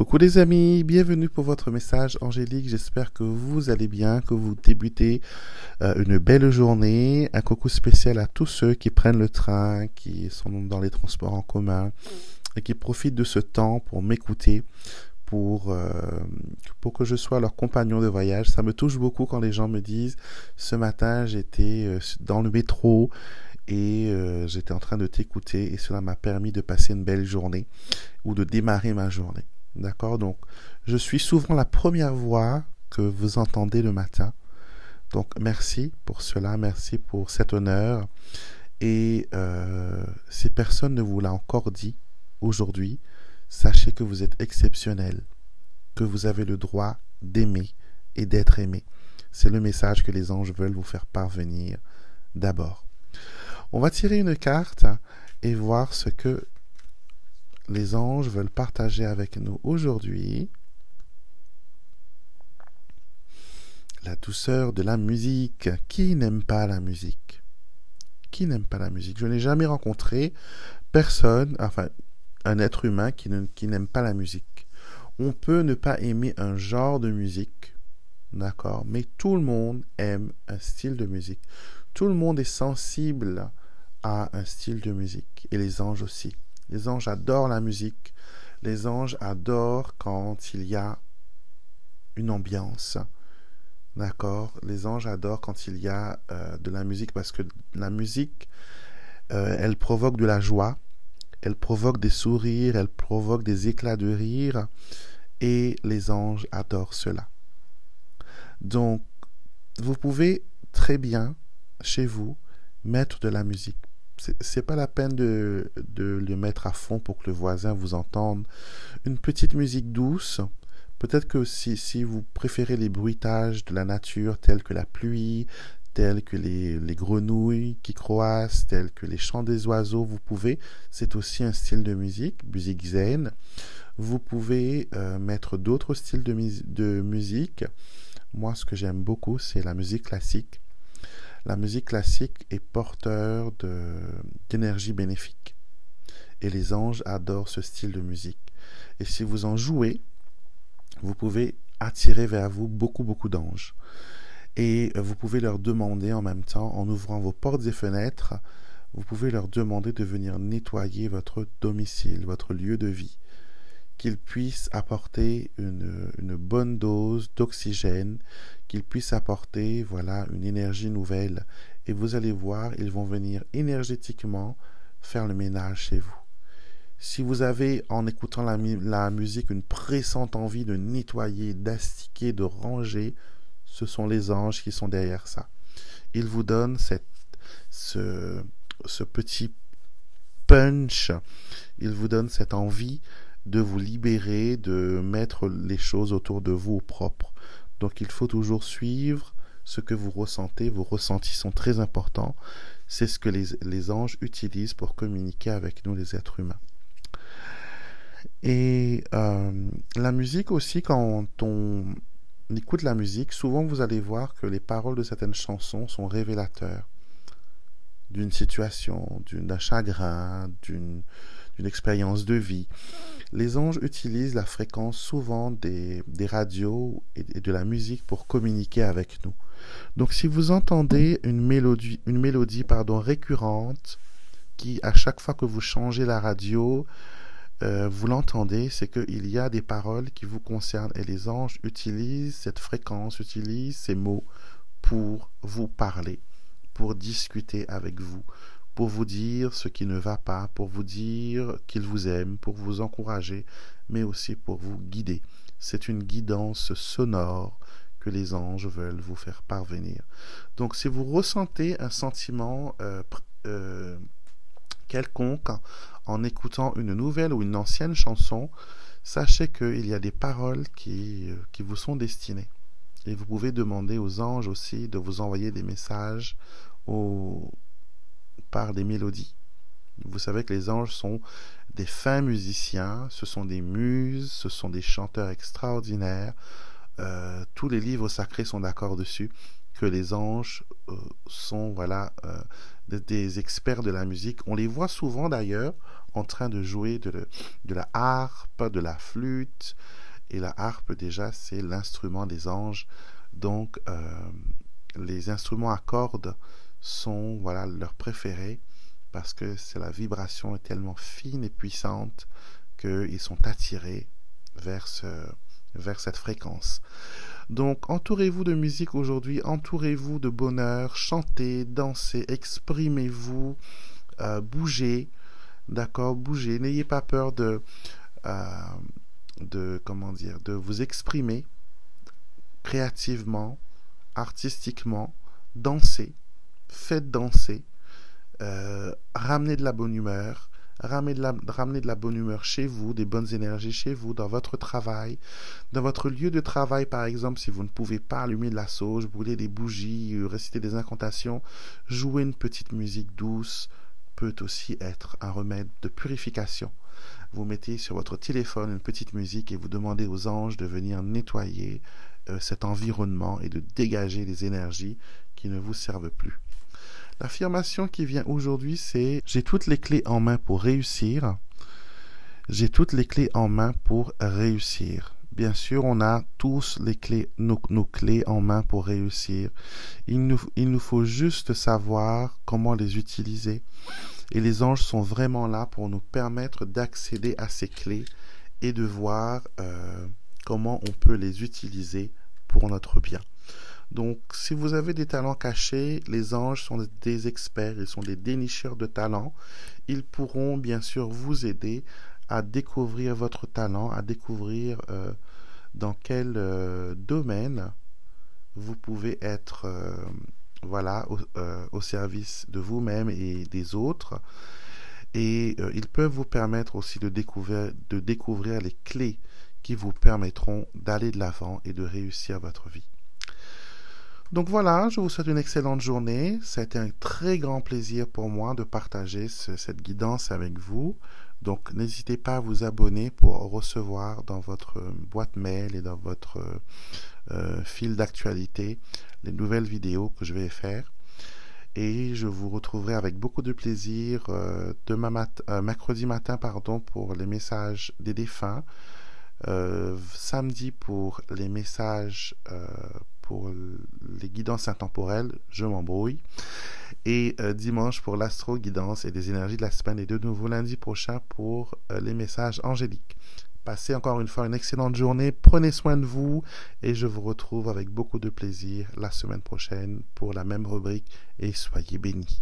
Coucou les amis, bienvenue pour votre message angélique. J'espère que vous allez bien, que vous débutez une belle journée. Un coucou spécial à tous ceux qui prennent le train, qui sont dans les transports en commun et qui profitent de ce temps pour m'écouter, pour que je sois leur compagnon de voyage. Ça me touche beaucoup quand les gens me disent « Ce matin, j'étais dans le métro et j'étais en train de t'écouter et cela m'a permis de passer une belle journée ou de démarrer ma journée. » D'accord? Donc, je suis souvent la première voix que vous entendez le matin. Donc, merci pour cela, merci pour cet honneur. Et si personne ne vous l'a encore dit aujourd'hui, sachez que vous êtes exceptionnel, que vous avez le droit d'aimer et d'être aimé. C'est le message que les anges veulent vous faire parvenir d'abord. On va tirer une carte et voir ce que les anges veulent partager avec nous aujourd'hui. La douceur de la musique. Qui n'aime pas la musique? Qui n'aime pas la musique? Je n'ai jamais rencontré personne, enfin un être humain qui n'aime pas la musique. On peut ne pas aimer un genre de musique, d'accord, mais tout le monde aime un style de musique. Tout le monde est sensible à un style de musique, et les anges aussi. Les anges adorent la musique. Les anges adorent quand il y a une ambiance. D'accord? Les anges adorent quand il y a de la musique parce que la musique, elle provoque de la joie, elle provoque des sourires, elle provoque des éclats de rire et les anges adorent cela. Donc, vous pouvez très bien, chez vous, mettre de la musique. C'est pas la peine de le mettre à fond pour que le voisin vous entende. Une petite musique douce. Peut-être que si vous préférez les bruitages de la nature, tels que la pluie, tels que les grenouilles qui croassent, tels que les chants des oiseaux, vous pouvez. C'est aussi un style de musique zen. Vous pouvez mettre d'autres styles de musique. Moi, ce que j'aime beaucoup, c'est la musique classique. La musique classique est porteur d'énergie bénéfique. Et les anges adorent ce style de musique. Et si vous en jouez, vous pouvez attirer vers vous beaucoup d'anges. Et vous pouvez leur demander en même temps, en ouvrant vos portes et fenêtres, vous pouvez leur demander de venir nettoyer votre domicile, votre lieu de vie. Qu'ils puissent apporter une bonne dose d'oxygène, qu'ils puissent apporter une énergie nouvelle. Et vous allez voir, ils vont venir énergétiquement faire le ménage chez vous. Si vous avez, en écoutant la musique, une pressante envie de nettoyer, d'astiquer, de ranger, ce sont les anges qui sont derrière ça. Ils vous donnent ce petit punch, ils vous donnent cette envie de vous libérer, de mettre les choses autour de vous au propre. Donc il faut toujours suivre ce que vous ressentez. Vos ressentis sont très importants. C'est ce que les anges utilisent pour communiquer avec nous, les êtres humains. Et la musique aussi, quand on écoute la musique, souvent vous allez voir que les paroles de certaines chansons sont révélateurs d'une situation, d'un chagrin, d'une expérience de vie. Les anges utilisent la fréquence souvent des radios et de la musique pour communiquer avec nous. Donc si vous entendez une mélodie récurrente qui, à chaque fois que vous changez la radio, vous l'entendez, c'est qu'il y a des paroles qui vous concernent et les anges utilisent cette fréquence, utilisent ces mots pour vous parler, pour discuter avec vous, pour vous dire ce qui ne va pas, pour vous dire qu'ils vous aiment, pour vous encourager, mais aussi pour vous guider. C'est une guidance sonore que les anges veulent vous faire parvenir. Donc si vous ressentez un sentiment quelconque en écoutant une nouvelle ou une ancienne chanson, sachez qu'il y a des paroles qui vous sont destinées. Et vous pouvez demander aux anges aussi de vous envoyer des messages par des mélodies. Vous savez que les anges sont des fins musiciens, ce sont des muses, ce sont des chanteurs extraordinaires. Tous les livres sacrés sont d'accord dessus, que les anges sont des experts de la musique. On les voit souvent d'ailleurs en train de jouer de la harpe, de la flûte. Et la harpe, déjà, c'est l'instrument des anges. Donc, les instruments à cordes sont, voilà, leurs préférés parce que la vibration est tellement fine et puissante qu'ils sont attirés vers cette fréquence. Donc, entourez-vous de musique aujourd'hui, entourez-vous de bonheur, chantez, dansez, exprimez-vous, bougez, d'accord, bougez, n'ayez pas peur de vous exprimer créativement, artistiquement, dansez, faites danser, ramenez de la bonne humeur, ramenez de la bonne humeur chez vous, des bonnes énergies chez vous, dans votre travail, dans votre lieu de travail par exemple, si vous ne pouvez pas allumer de la sauge, brûler des bougies, réciter des incantations, jouer une petite musique douce peut aussi être un remède de purification. Vous mettez sur votre téléphone une petite musique et vous demandez aux anges de venir nettoyer cet environnement et de dégager les énergies qui ne vous servent plus. L'affirmation qui vient aujourd'hui, c'est « J'ai toutes les clés en main pour réussir. J'ai toutes les clés en main pour réussir. » Bien sûr, on a tous les clés, nos clés en main pour réussir. Il nous faut juste savoir comment les utiliser. Et les anges sont vraiment là pour nous permettre d'accéder à ces clés et de voir comment on peut les utiliser pour notre bien. Donc, si vous avez des talents cachés, les anges sont des experts, ils sont des dénicheurs de talents. Ils pourront bien sûr vous aider à découvrir votre talent, à découvrir dans quel domaine vous pouvez être au service de vous-même et des autres. Et ils peuvent vous permettre aussi de découvrir les clés qui vous permettront d'aller de l'avant et de réussir votre vie. Donc voilà, je vous souhaite une excellente journée. Ça a été un très grand plaisir pour moi de partager cette guidance avec vous. Donc n'hésitez pas à vous abonner pour recevoir dans votre boîte mail et dans votre fil d'actualité les nouvelles vidéos que je vais faire. Et je vous retrouverai avec beaucoup de plaisir mercredi matin pour les messages des défunts, samedi pour les messages pour les guidances intemporelles, je m'embrouille, et dimanche pour l'astro-guidance et les énergies de la semaine, et de nouveau lundi prochain pour les messages angéliques. Passez encore une fois une excellente journée, prenez soin de vous, et je vous retrouve avec beaucoup de plaisir la semaine prochaine pour la même rubrique, et soyez bénis.